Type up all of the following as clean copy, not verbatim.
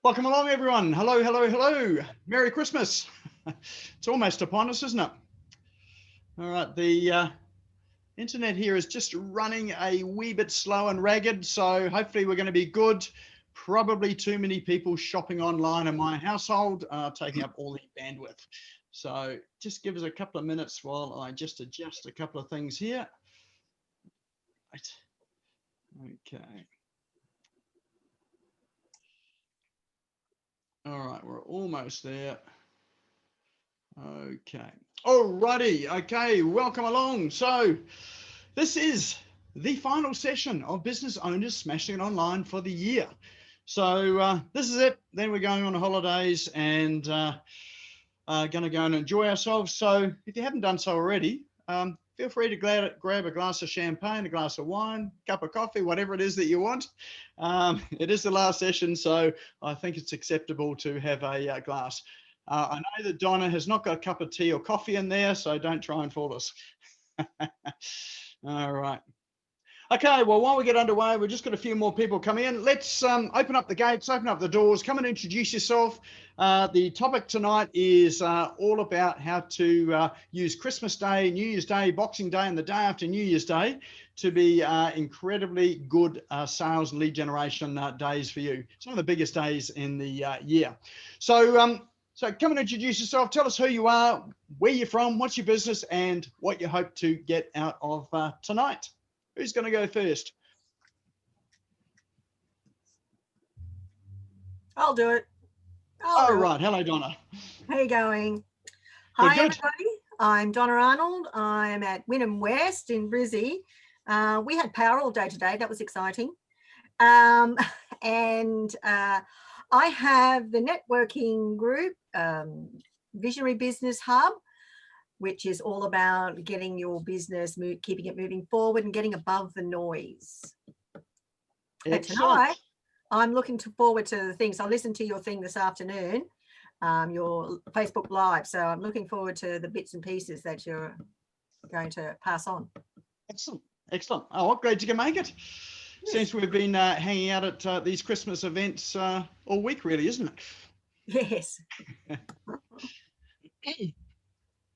Welcome along, everyone. Hello, hello, hello. Merry Christmas. It's almost upon us, isn't it? All right, the internet here is just running a wee bit slow and ragged, so hopefully we're going to be good. Probably too many people shopping online in my household, taking up all the bandwidth. So just give us a couple of minutes while I just adjust a couple of things here. Right. Okay. All right, we're almost there. Okay. Alrighty. Okay. Welcome along. So this is the final session of Business Owners Smashing It Online for the year. So this is it. Then we're going on holidays and going to go and enjoy ourselves. So if you haven't done so already, feel free to grab a glass of champagne, a glass of wine, cup of coffee, whatever it is that you want. It is the last session, so I think it's acceptable to have a glass. I know that Donna has not got a cup of tea or coffee in there, so don't try and fool us. All right. Okay, well, while we get underway, we've just got a few more people coming in. Let's open up the gates, open up the doors, come and introduce yourself. The topic tonight is all about how to use Christmas Day, New Year's Day, Boxing Day, and the day after New Year's Day to be incredibly good sales and lead generation days for you. Some of the biggest days in the year. So come and introduce yourself. Tell us who you are, where you're from, what's your business, and what you hope to get out of tonight. Who's going to go first? I'll do it. Right. Hello, Donna. How are you going? Good, Hi, good. everybody. I'm Donna Arnold. I'm at Wynnum West in Brizzy. We had power all day today. That was exciting. And I have the networking group, Visionary Business Hub, which is all about getting your business, keeping it moving forward and getting above the noise. But tonight, I'm looking forward to the things. I'll listen to your thing this afternoon, your Facebook Live. So I'm looking forward to the bits and pieces that you're going to pass on. Excellent. Excellent. Oh, well, glad you can make it. Yes. Since we've been hanging out at these Christmas events all week, really, isn't it? Yes.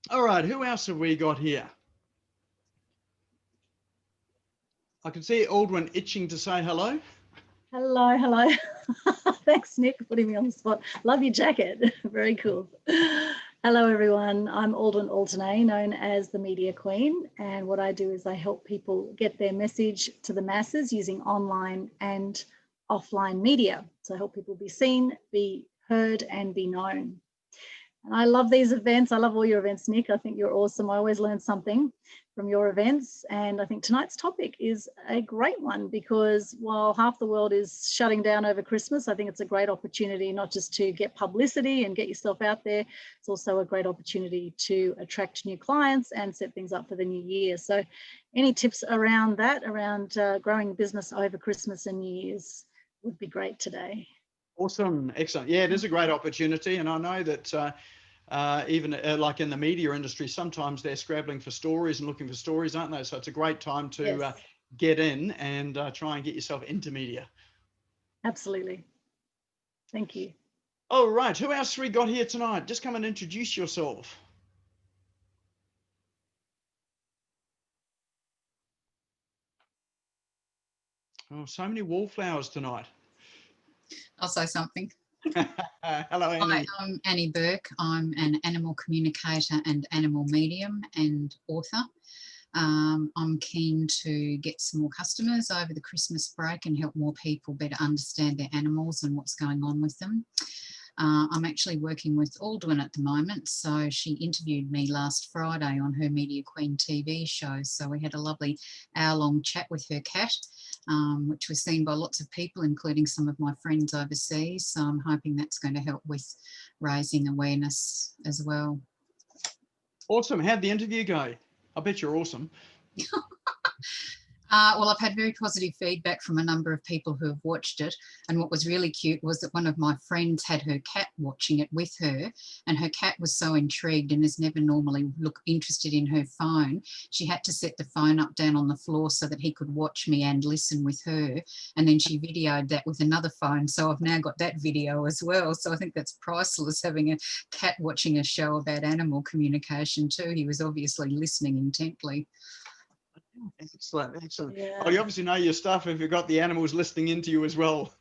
All right, who else have we got here? I can see Aldwin itching to say hello. Hello, hello. Thanks, Nick, for putting me on the spot. Love your jacket. Very cool. Hello, everyone. I'm Aldwin Alternay, known as the Media Queen. And what I do is I help people get their message to the masses using online and offline media. So I help people be seen, be heard, and be known. And I love these events. I love all your events, Nick. I think you're awesome. I always learn something from your events. And I think tonight's topic is a great one because while half the world is shutting down over Christmas, I think it's a great opportunity not just to get publicity and get yourself out there. It's also a great opportunity to attract new clients and set things up for the new year. So any tips around that, around growing business over Christmas and New Year's would be great today. Awesome. Excellent. Yeah, it is a great opportunity. And I know that even like in the media industry, sometimes they're scrabbling for stories and looking for stories, aren't they? So it's a great time to get in and try and get yourself into media. Absolutely. Thank you. All right. Who else have we got here tonight? Just come and introduce yourself. Oh, so many wallflowers tonight. I'll say something. Hello, Annie. Hi, I'm Annie Burke. I'm an animal communicator and animal medium and author. I'm keen to get some more customers over the Christmas break and help more people better understand their animals and what's going on with them. I'm actually working with Aldwin at the moment, so she interviewed me last Friday on her Media Queen TV show. So we had a lovely hour-long chat with her cat, which was seen by lots of people, including some of my friends overseas. So I'm hoping that's going to help with raising awareness as well. Awesome. How'd the interview go? I bet you're awesome. Well, I've had very positive feedback from a number of people who have watched it. And what was really cute was that one of my friends had her cat watching it with her, and her cat was so intrigued and is never normally interested in her phone. She had to set the phone up down on the floor so that he could watch me and listen with her. And then she videoed that with another phone. So I've now got that video as well. So I think that's priceless, having a cat watching a show about animal communication too. He was obviously listening intently. Excellent, excellent. Yeah. Oh, you obviously know your stuff if you've got the animals listening into you as well.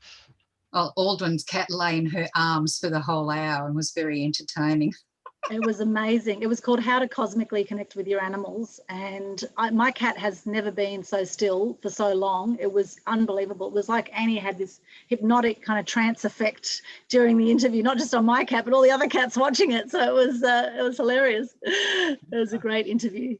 Well, Aldrin's cat lay in her arms for the whole hour and was very entertaining. It was amazing. It was called How to Cosmically Connect with Your Animals. And my cat has never been so still for so long. It was unbelievable. It was like Annie had this hypnotic kind of trance effect during the interview, not just on my cat, but all the other cats watching it. So it was hilarious. It was a great interview.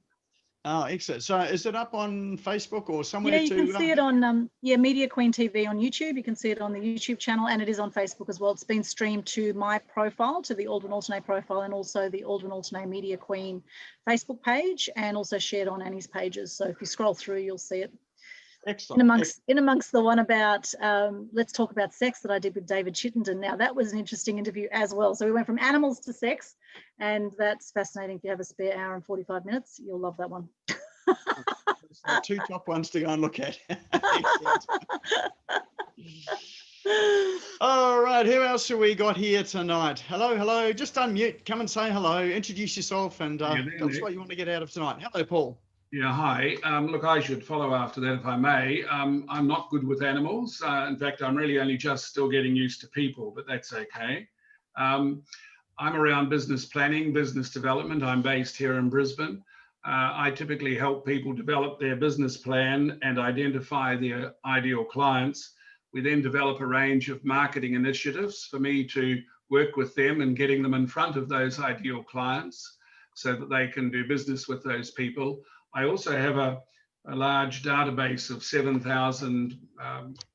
Oh, excellent. So is it up on Facebook or somewhere? Yeah, you can see it on Media Queen TV on YouTube. You can see it on the YouTube channel, and it is on Facebook as well. It's been streamed to my profile, to the Aldrin Alternate profile, and also the Aldrin Alternate Media Queen Facebook page, and also shared on Annie's pages. So if you scroll through, you'll see it. Excellent. In amongst the one about let's talk about sex that I did with David Chittenden. Now that was an interesting interview as well. So we went from animals to sex, and that's fascinating. If you have a spare hour and 45 minutes, you'll love that one. Two top ones to go and look at. All right, who else have we got here tonight? Hello. Just unmute. Come and say hello. Introduce yourself and tell us what you want to get out of tonight. Hello, Paul. Yeah, hi. Look, I should follow after that if I may. I'm not good with animals. In fact, I'm really only just still getting used to people, but that's okay. I'm around business planning, business development. I'm based here in Brisbane. I typically help people develop their business plan and identify their ideal clients. We then develop a range of marketing initiatives for me to work with them and getting them in front of those ideal clients so that they can do business with those people. I also have a large database of 7,000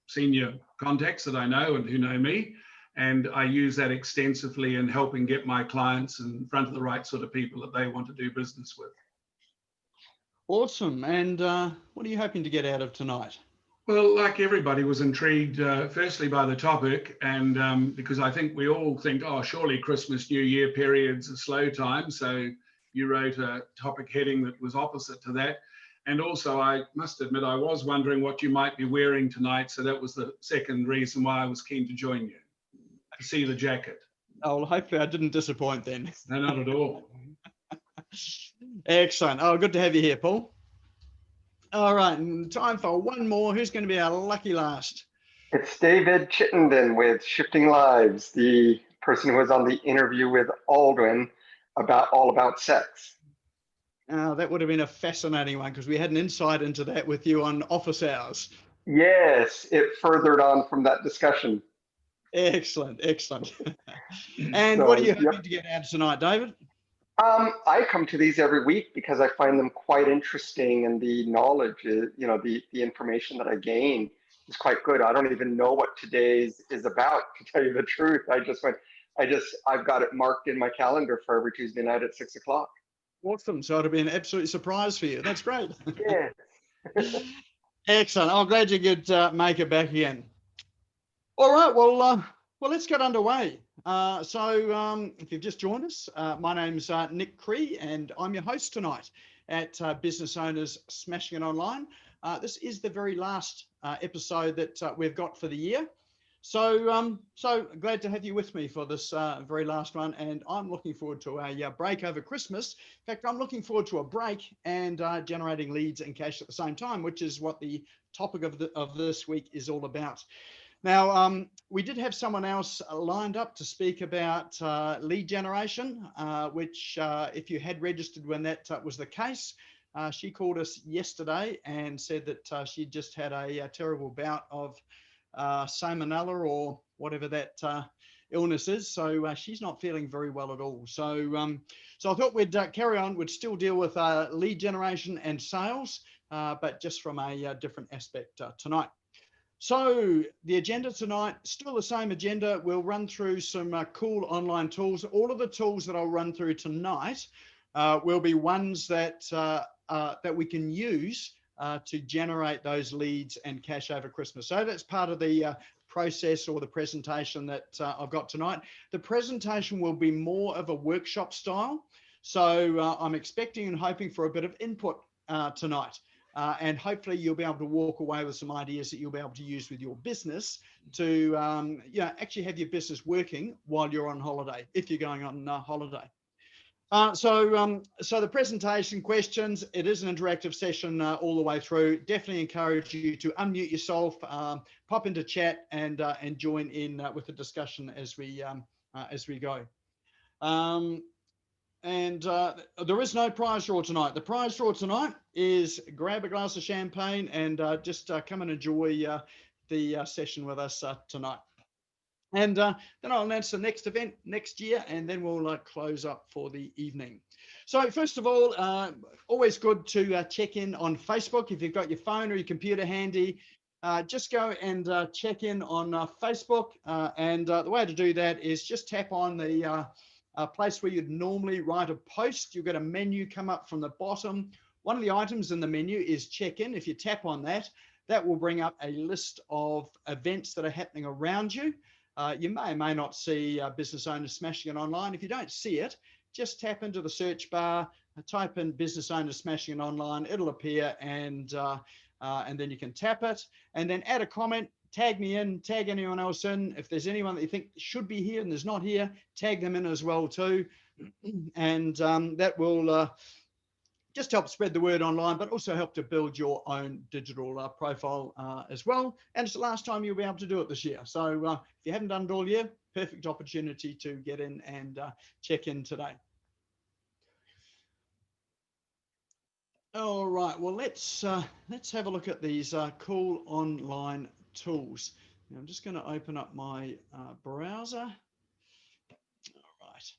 senior contacts that I know and who know me, and I use that extensively in helping get my clients in front of the right sort of people that they want to do business with. Awesome. And what are you hoping to get out of tonight? Well, like everybody, was intrigued firstly by the topic, and because I think we all think, oh, surely Christmas, New Year period's a slow time, so you wrote a topic heading that was opposite to that. And also, I must admit, I was wondering what you might be wearing tonight. So that was the second reason why I was keen to join you, to see the jacket. Oh, well, hopefully I didn't disappoint then. No, not at all. Excellent. Oh, good to have you here, Paul. All right, and time for one more. Who's going to be our lucky last? It's David Chittenden with Shifting Lives, the person who was on the interview with Aldrin all about sex. That would have been a fascinating one because we had an insight into that with you on office hours. Yes, it furthered on from that discussion. Excellent. And so, what are you hoping to get out tonight, David? I come to these every week because I find them quite interesting, and the knowledge, the information that I gain is quite good. I don't even know what today's is about, to tell you the truth. I've got it marked in my calendar for every Tuesday night at 6 o'clock. Awesome. So it'll be an absolute surprise for you. That's great. Yeah. Excellent. I'm glad you could make it back again. All right. Well, let's get underway. So if you've just joined us, my name's Nick Cree, and I'm your host tonight at Business Owners Smashing It Online. This is the very last episode that we've got for the year. So glad to have you with me for this very last one, and I'm looking forward to a break over Christmas. In fact, I'm looking forward to a break and generating leads and cash at the same time, which is what the topic of this week is all about. Now, we did have someone else lined up to speak about lead generation, which if you had registered when that was the case, she called us yesterday and said that she just had a terrible bout of salmonella or whatever that illness is. So she's not feeling very well at all. So I thought we'd carry on. We'd still deal with lead generation and sales, but just from a different aspect tonight. So the agenda tonight, still the same agenda. We'll run through some cool online tools. All of the tools that I'll run through tonight will be ones that we can use to generate those leads and cash over Christmas. So that's part of the process or the presentation that I've got tonight. The presentation will be more of a workshop style. So I'm expecting and hoping for a bit of input tonight. And hopefully you'll be able to walk away with some ideas that you'll be able to use with your business to actually have your business working while you're on holiday, if you're going on holiday. So the presentation questions, it is an interactive session all the way through. Definitely encourage you to unmute yourself, pop into chat and join in with the discussion as we go. And there is no prize draw tonight. The prize draw tonight is grab a glass of champagne and just come and enjoy the session with us tonight. And then I'll announce the next event next year, and then we'll close up for the evening. So first of all, always good to check in on Facebook. If you've got your phone or your computer handy, just go and check in on Facebook. And the way to do that is just tap on the place where you'd normally write a post. You'll get a menu come up from the bottom. One of the items in the menu is check in. If you tap on that, that will bring up a list of events that are happening around you. You may or may not see Business Owners Smashing It Online. If you don't see it, just tap into the search bar, type in Business Owners Smashing It Online. It'll appear, and then you can tap it, and then add a comment. Tag me in, tag anyone else in. If there's anyone that you think should be here and there's not here, tag them in as well too. And that will just help spread the word online, but also help to build your own digital profile as well. And it's the last time you'll be able to do it this year. So if you haven't done it all year, perfect opportunity to get in and check in today. All right, well, let's have a look at these cool online tools. Now, I'm just going to open up my browser. All right.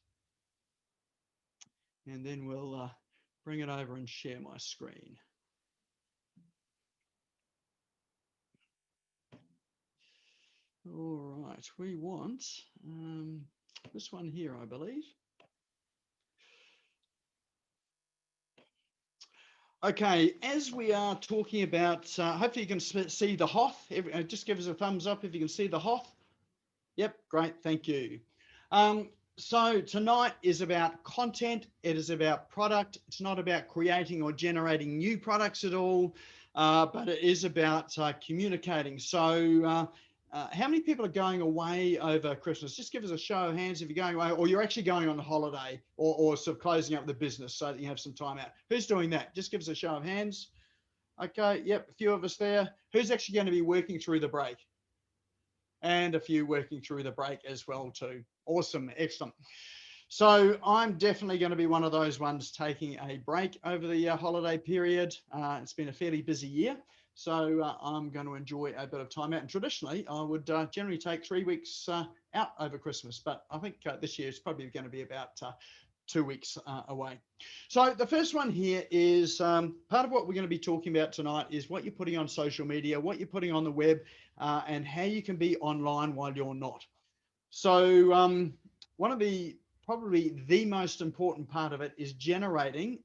And then we'll bring it over and share my screen. All right, we want this one here, I believe. Okay, as we are talking about, hopefully you can see the Hoth. Just give us a thumbs up if you can see the Hoth. Yep, great, thank you. So tonight is about content. It is about product. It's not about creating or generating new products at all, but it is about communicating. So how many people are going away over Christmas? Just give us a show of hands if you're going away, or you're actually going on a holiday, or sort of closing up the business so that you have some time out. Who's doing that? Just give us a show of hands. Okay, yep, a few of us there. Who's actually going to be working through the break? And a few working through the break as well too. Awesome, excellent. So I'm definitely going to be one of those ones taking a break over the holiday period. It's been a fairly busy year. So I'm going to enjoy a bit of time out. And traditionally, I would generally take 3 weeks out over Christmas. But I think this year is probably going to be about 2 weeks away. So the first one here is part of what we're going to be talking about tonight is what you're putting on social media, what you're putting on the web, and how you can be online while you're not. So one of probably the most important part of it is generating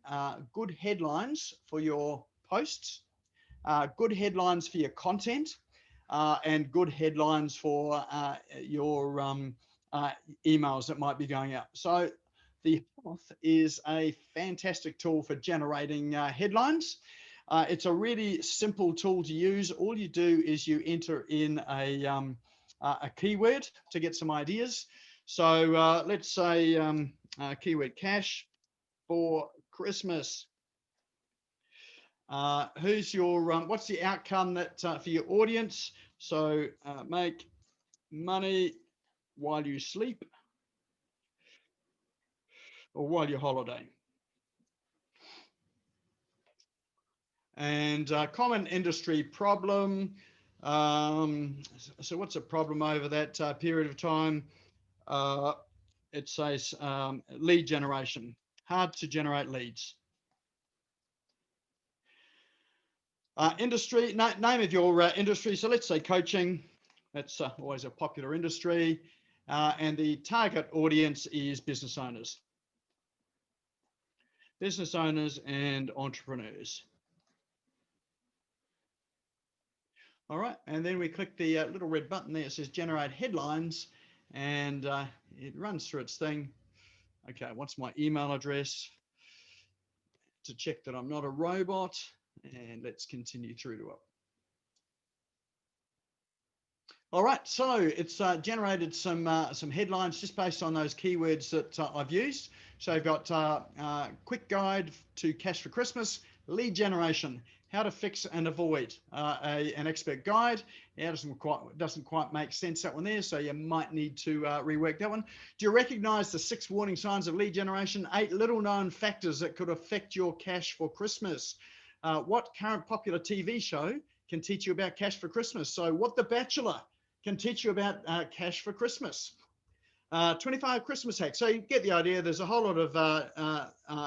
good headlines for your posts, good headlines for your content, and good headlines for your emails that might be going out. So the Hoth is a fantastic tool for generating headlines. It's a really simple tool to use. All you do is you enter in a keyword to get some ideas. So let's say keyword cash for Christmas. Who's your what's the outcome that for your audience? So make money while you sleep or while you're holidaying. And common industry problem. So what's a problem over that period of time? It says lead generation, hard to generate leads. Industry, name of your industry. So let's say coaching. That's always a popular industry. And the target audience is business owners. Business owners and entrepreneurs. All right, and then we click the little red button there. It says generate headlines, and it runs through its thing. Okay, what's my email address to check that I'm not a robot? And let's continue through to it. All right, so it's generated some headlines just based on those keywords that I've used. So I've got quick guide to cash for Christmas, lead generation, how to fix and avoid, an expert guide. Yeah, doesn't quite make sense, that one there, so you might need to rework that one. Do you recognize the 6 warning signs of lead generation? 8 little known factors that could affect your cash for Christmas. What current popular TV show can teach you about cash for Christmas? So what The Bachelor can teach you about cash for Christmas. 25 Christmas hacks. So you get the idea. There's a whole lot of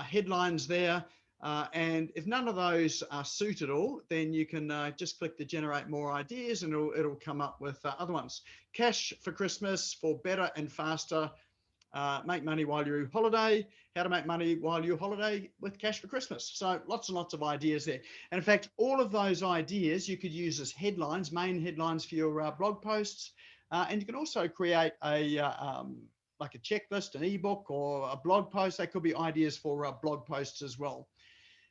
headlines there. And if none of those suit at all, then you can just click the generate more ideas and it'll come up with other ones. Cash for Christmas for better and faster. Make money while you're on holiday, how to make money while you're holiday with cash for Christmas. So lots and lots of ideas there. And in fact, all of those ideas you could use as headlines, main headlines for your blog posts. And you can also create a like a checklist, an ebook or a blog post. They could be ideas for blog posts as well.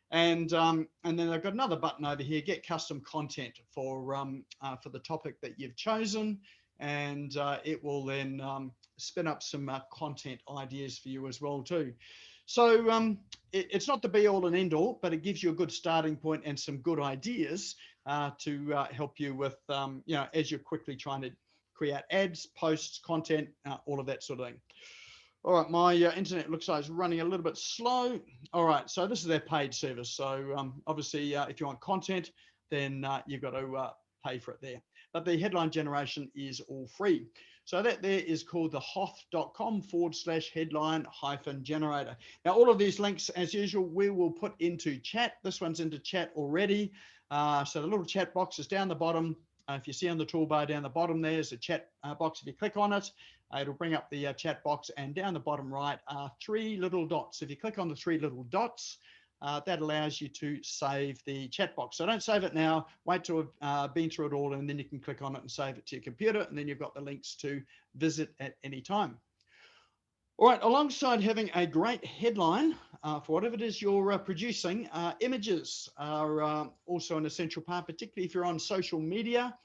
And then I've got another button over here, get custom content for the topic that you've chosen. And it will then spin up some content ideas for you as well too. So it's not the be all and end all, but it gives you a good starting point and some good ideas to help you with, as you're quickly trying to create ads, posts, content, all of that sort of thing. All right, my internet looks like it's running a little bit slow. All right, so this is their paid service. So obviously, if you want content, then you've got to pay for it there. But the headline generation is all free. So that there is called the hoth.com/headline-generator. Now, all of these links, as usual, we will put into chat. This one's into chat already. So the little chat box is down the bottom. If you see on the toolbar down the bottom, there's a chat box. If you click on it, it'll bring up the chat box, and down the bottom right are 3 little dots. If you click on the 3 little dots, that allows you to save the chat box. So don't save it now, wait till I've been through it all, and then you can click on it and save it to your computer, and then you've got the links to visit at any time. All right, alongside having a great headline for whatever it is you're producing, images are also an essential part, particularly if you're on social media.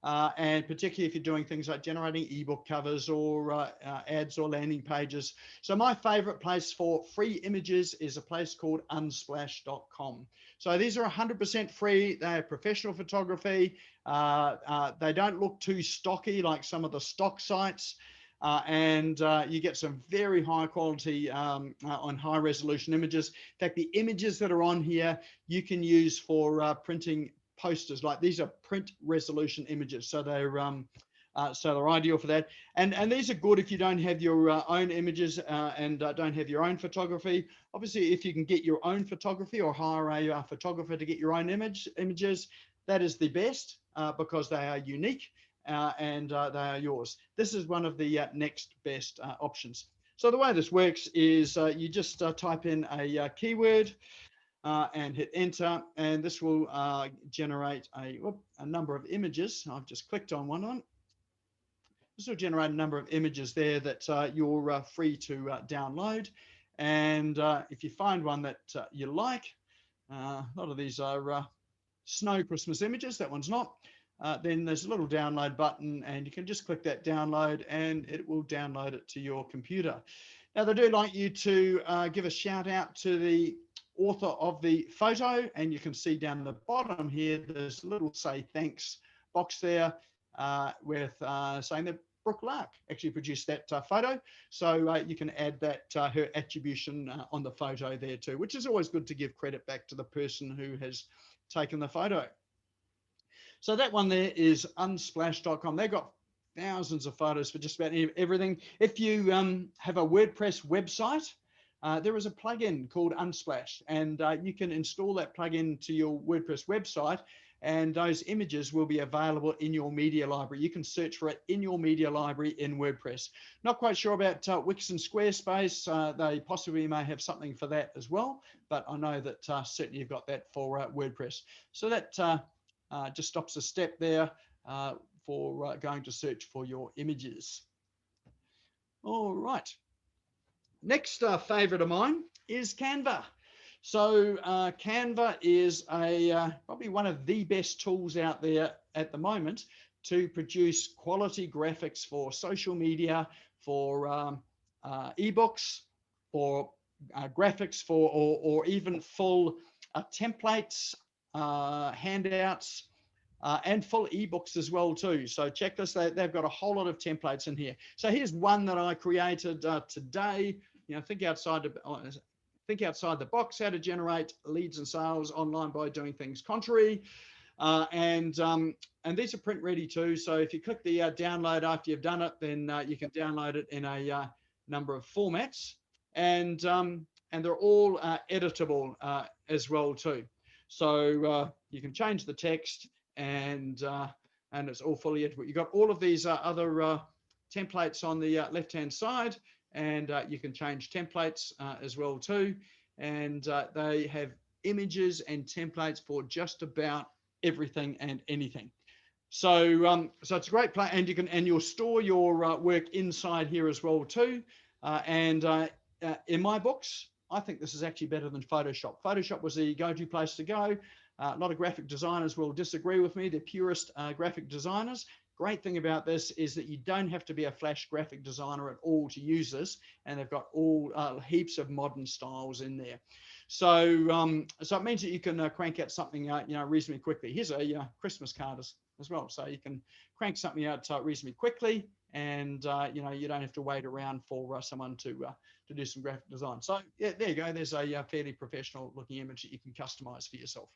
And particularly if you're doing things like generating ebook covers or ads or landing pages. So my favorite place for free images is a place called unsplash.com. So these are 100% free. They have professional photography. They don't look too stocky like some of the stock sites. And you get some very high quality on high resolution images. In fact, the images that are on here, you can use for printing posters. Like these are print resolution images, so they're ideal for that. And these are good if you don't have your own images and don't have your own photography. Obviously, if you can get your own photography or hire a photographer to get your own images, that is the best because they are unique and they are yours. This is one of the next best options. So the way this works is you just type in a keyword and hit enter, and this will generate a number of images. I've just clicked on one on. This will generate a number of images there that you're free to download. And if you find one that you like, a lot of these are snow Christmas images, that one's not. Then there's a little download button, and you can just click that download and it will download it to your computer. Now, they do like you to give a shout out to the author of the photo, and you can see down the bottom here there's a little say thanks box there with saying that Brooke Lark actually produced that photo, so you can add that her attribution on the photo there too, which is always good to give credit back to the person who has taken the photo. So that one there is unsplash.com. They've got thousands of photos for just about everything. If you have a WordPress website, there is a plugin called Unsplash, and you can install that plugin to your WordPress website, and those images will be available in your media library. You can search for it in your media library in WordPress. Not quite sure about Wix and Squarespace. They possibly may have something for that as well, but I know that certainly you've got that for WordPress. So that just stops a step there for going to search for your images. All right. Next favorite of mine is Canva. So Canva is probably one of the best tools out there at the moment to produce quality graphics for social media, for ebooks, for graphics, for or even full templates, handouts, and full ebooks as well too. So check this, they've got a whole lot of templates in here. So here's one that I created today. You know, think outside the box, how to generate leads and sales online by doing things contrary. And these are print ready too. So if you click the download after you've done it, then you can download it in a number of formats, and they're all editable as well too. So you can change the text, and it's all fully editable. You've got all of these other templates on the left-hand side, and you can change templates as well too. And they have images and templates for just about everything and anything. So so it's a great play, and you'll store your work inside here as well too. In my books, I think this is actually better than Photoshop. Photoshop was the go-to place to go. A lot of graphic designers will disagree with me. They're purist graphic designers. Great thing about this is that you don't have to be a flash graphic designer at all to use this, and they've got all heaps of modern styles in there. So so it means that you can crank out something reasonably quickly. Here's a Christmas card as well, so you can crank something out reasonably quickly, and you don't have to wait around for someone to do some graphic design. So yeah, there you go. There's a fairly professional looking image that you can customize for yourself.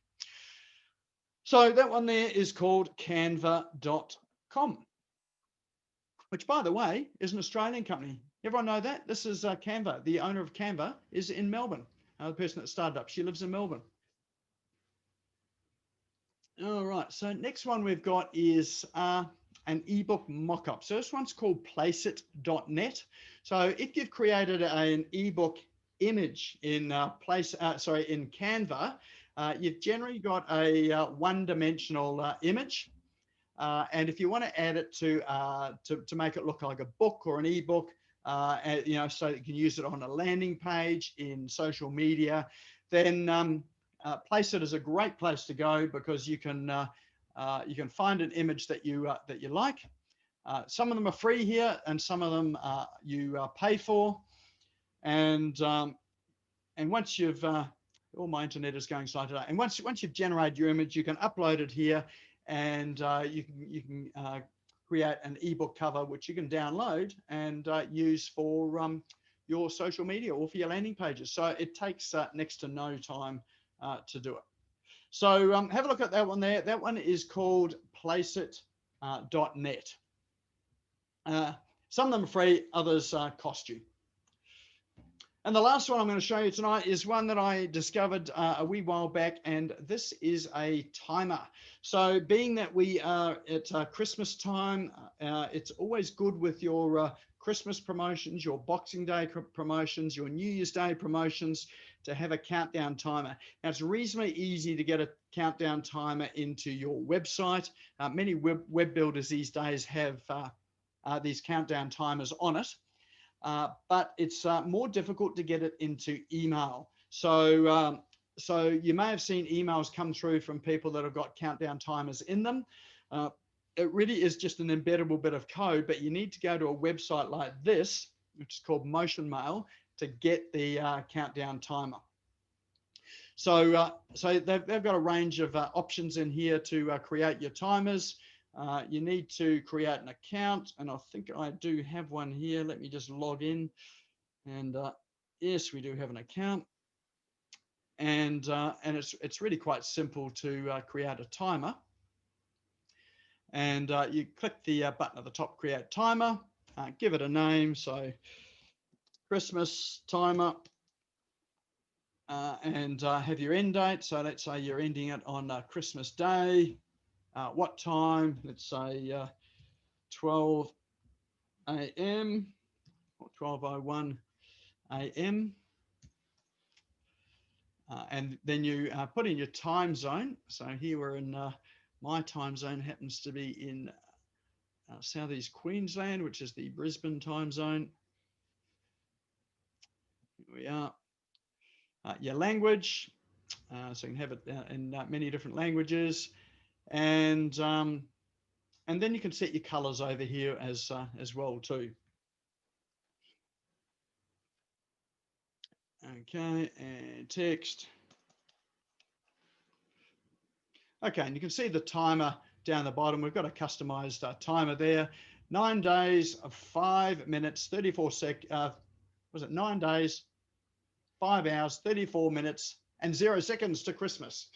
So that one there is called Canva.com, which, by the way, is an Australian company. Everyone know that? This is Canva. The owner of Canva is in Melbourne. The person that started up, she lives in Melbourne. All right, so next one we've got is an ebook mock-up. So this one's called placeit.net. So if you've created an ebook image in Canva, you've generally got a one-dimensional image. And if you want to add it to make it look like a book or an ebook, so that you can use it on a landing page in social media, then Placeit is a great place to go, because you can find an image that you like. Some of them are free here, and some of them you pay for. And once you've all my internet is going slow today. And once you've generated your image, you can upload it here, and you can create an ebook cover, which you can download and use for your social media or for your landing pages. So it takes next to no time to do it. So have a look at that one there. That one is called placeit.net. Some of them are free, others cost you. And the last one I'm going to show you tonight is one that I discovered a wee while back, and this is a timer. So being that we are at Christmas time, it's always good with your Christmas promotions, your Boxing Day promotions, your New Year's Day promotions, to have a countdown timer. Now, it's reasonably easy to get a countdown timer into your website. Many web builders these days have these countdown timers on it. But it's more difficult to get it into email. So you may have seen emails come through from people that have got countdown timers in them. It really is just an embeddable bit of code, but you need to go to a website like this, which is called Motion Mail, to get the countdown timer. So they've got a range of options in here to create your timers. You need to create an account, and I think I do have one here. Let me just log in, and yes, we do have an account, and it's really quite simple to create a timer. And you click the button at the top, create timer, give it a name, so Christmas timer, and have your end date. So let's say you're ending it on Christmas Day. What time? Let's say 12 a.m. or 12:01 a.m. And then you put in your time zone. So here we're in My time zone happens to be in Southeast Queensland, which is the Brisbane time zone. Here we are. Your language, so you can have it in many different languages, and then you can set your colors over here as well too. Okay, and text. Okay, and you can see the timer down the bottom. We've got a customized timer there. 9 days of 5 minutes, 34 was it 9 days, 5 hours, 34 minutes, and 0 seconds to Christmas.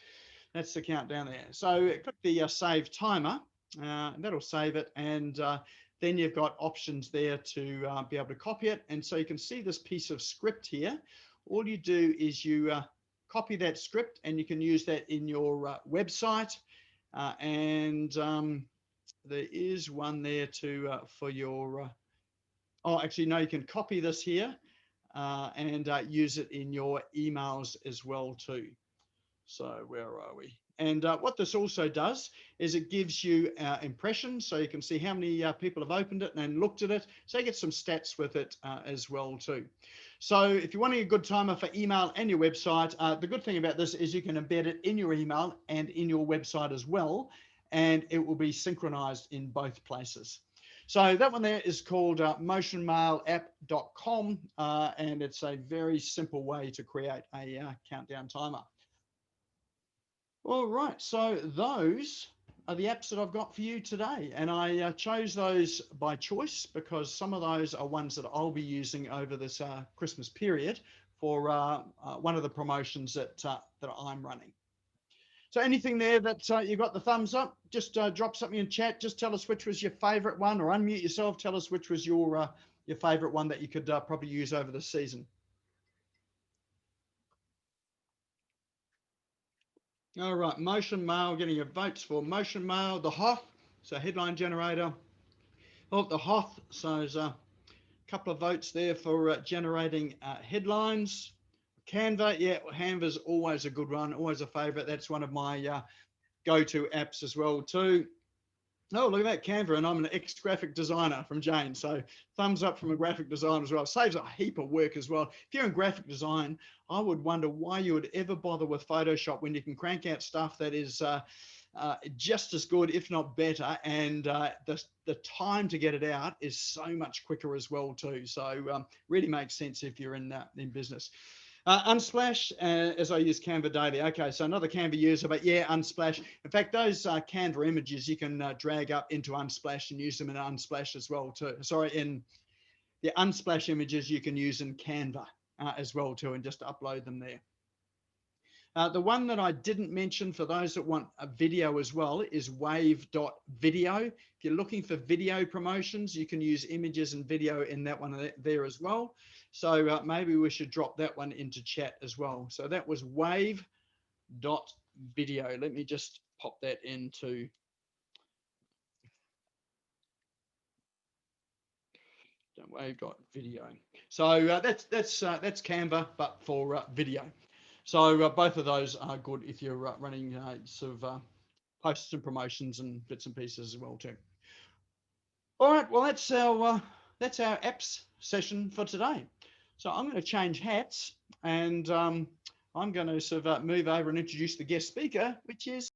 That's the countdown there. So click the save timer, and that'll save it. And then you've got options there to be able to copy it. And so you can see this piece of script here. All you do is you copy that script, and you can use that in your website. There is one there to for your, oh, actually, no, you can copy this here and use it in your emails as well too. So where are we? And what this also does is it gives you impressions, so you can see how many people have opened it and looked at it. So you get some stats with it as well too. So if you're wanting a good timer for email and your website, the good thing about this is you can embed it in your email and in your website as well, and it will be synchronized in both places. So that one there is called motionmailapp.com, and it's a very simple way to create a countdown timer. All right, so those are the apps that I've got for you today, and I chose those by choice because some of those are ones that I'll be using over this Christmas period for one of the promotions that I'm running. So anything there that you got the thumbs up, just drop something in chat. Just tell us which was your favorite one, or unmute yourself. Tell us which was your favorite one that you could probably use over the season. All right, Motion Mail, getting your votes for Motion Mail, the Hoth, so headline generator. Oh, the Hoth, so there's a couple of votes there for generating headlines. Canva, yeah, Canva's always a good one, always a favorite. That's one of my go-to apps as well too. Oh, look at that, Canva, and I'm an ex-graphic designer from Jane. So thumbs up from a graphic designer as well. Saves a heap of work as well. If you're in graphic design, I would wonder why you would ever bother with Photoshop when you can crank out stuff that is just as good, if not better. And the time to get it out is so much quicker as well too. So really makes sense if you're in business. Unsplash, as I use Canva daily. Okay, so another Canva user, but yeah, Unsplash. In fact, those Canva images you can drag up into Unsplash and use them in Unsplash as well too. Sorry, in the Unsplash images you can use in Canva as well too, and just upload them there. The one that I didn't mention for those that want a video as well is wave.video. If you're looking for video promotions, you can use images and video in that one there as well. So maybe we should drop that one into chat as well. So that was wave.video. Let me just pop that into wave.video. So that's Canva, but for video. So both of those are good if you're running sort of posts and promotions and bits and pieces as well too. All right, well that's our apps session for today. So I'm going to change hats, and I'm going to sort of move over and introduce the guest speaker, which is